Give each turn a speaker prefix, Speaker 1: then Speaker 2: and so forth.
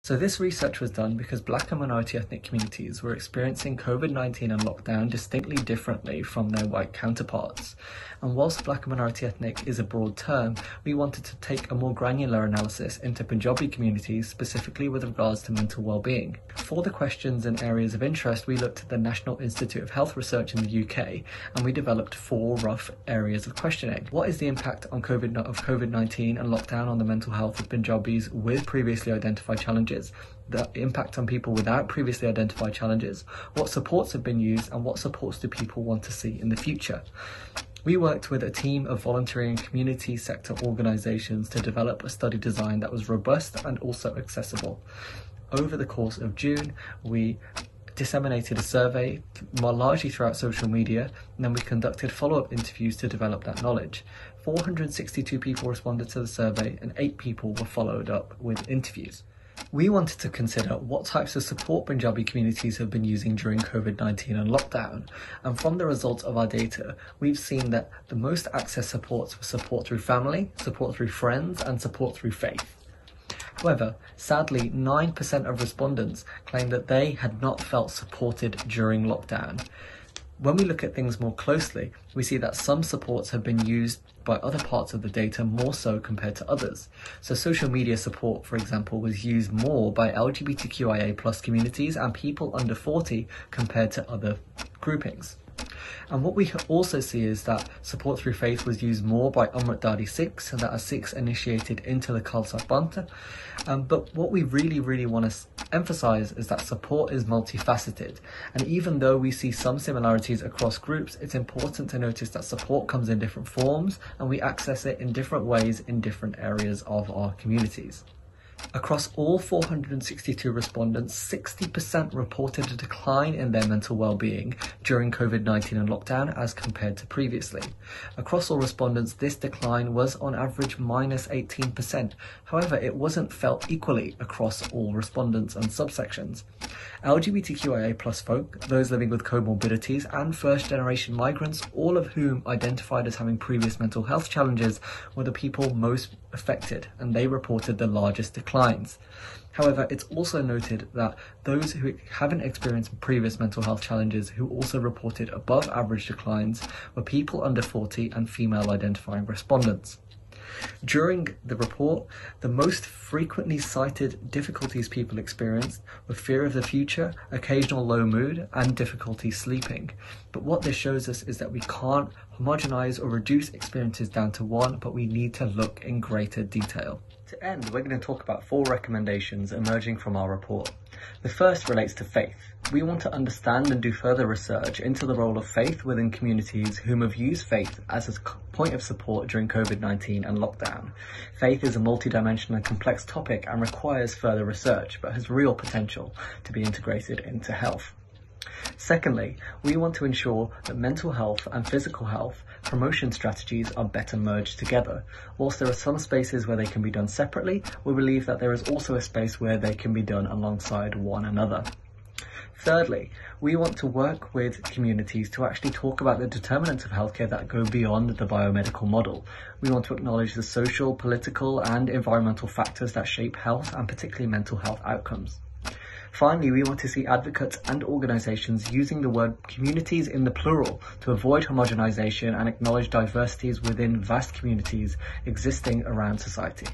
Speaker 1: So this research was done because Black and minority ethnic communities were experiencing COVID-19 and lockdown distinctly differently from their white counterparts. And whilst Black and minority ethnic is a broad term, we wanted to take a more granular analysis into Punjabi communities, specifically with regards to mental well-being. For the questions and areas of interest, we looked at the National Institute of Health Research in the UK, and we developed 4 rough areas of questioning. What is the impact of COVID-19 and lockdown on the mental health of Punjabis with previously identified challenges? The impact on people without previously identified challenges? What supports have been used, and what supports do people want to see in the future? We worked with a team of voluntary and community sector organisations to develop a study design that was robust and also accessible. Over the course of June, we disseminated a survey largely throughout social media, and then we conducted follow-up interviews to develop that knowledge. 462 people responded to the survey and 8 people were followed up with interviews. We wanted to consider what types of support Punjabi communities have been using during COVID-19 and lockdown, and from the results of our data, we've seen that the most accessed supports were support through family, support through friends, and support through faith. However, sadly, 9% of respondents claimed that they had not felt supported during lockdown. When we look at things more closely, we see that some supports have been used by other parts of the data more so compared to others. So social media support, for example, was used more by LGBTQIA+ communities and people under 40 compared to other groupings. And what we also see is that support through faith was used more by Amrit Dadi Sikhs, and that are Sikhs initiated into the Khalsa Panth. But what we really want to emphasize is that support is multifaceted. And even though we see some similarities across groups, it's important to notice that support comes in different forms and we access it in different ways in different areas of our communities. Across all 462 respondents, 60% reported a decline in their mental well-being during COVID-19 and lockdown as compared to previously. Across all respondents, this decline was on average -18%. However, it wasn't felt equally across all respondents and subsections. LGBTQIA+ folk, those living with comorbidities, and first-generation migrants, all of whom identified as having previous mental health challenges, were the people most affected, and they reported the largest declines. However, it's also noted that those who haven't experienced previous mental health challenges who also reported above average declines were people under 40 and female identifying respondents. During the report, the most frequently cited difficulties people experienced were fear of the future, occasional low mood, and difficulty sleeping. But what this shows us is that we can't homogenize or reduce experiences down to one, but we need to look in greater detail. To end, we're going to talk about 4 recommendations emerging from our report. The first relates to faith. We want to understand and do further research into the role of faith within communities whom have used faith as a point of support during COVID-19 and lockdown. Faith is a multidimensional and complex topic and requires further research, but has real potential to be integrated into health. Secondly, we want to ensure that mental health and physical health promotion strategies are better merged together. Whilst there are some spaces where they can be done separately, we believe that there is also a space where they can be done alongside one another. Thirdly, we want to work with communities to actually talk about the determinants of healthcare that go beyond the biomedical model. We want to acknowledge the social, political, and environmental factors that shape health, and particularly mental health outcomes. Finally, we want to see advocates and organisations using the word communities in the plural to avoid homogenisation and acknowledge diversities within vast communities existing around society.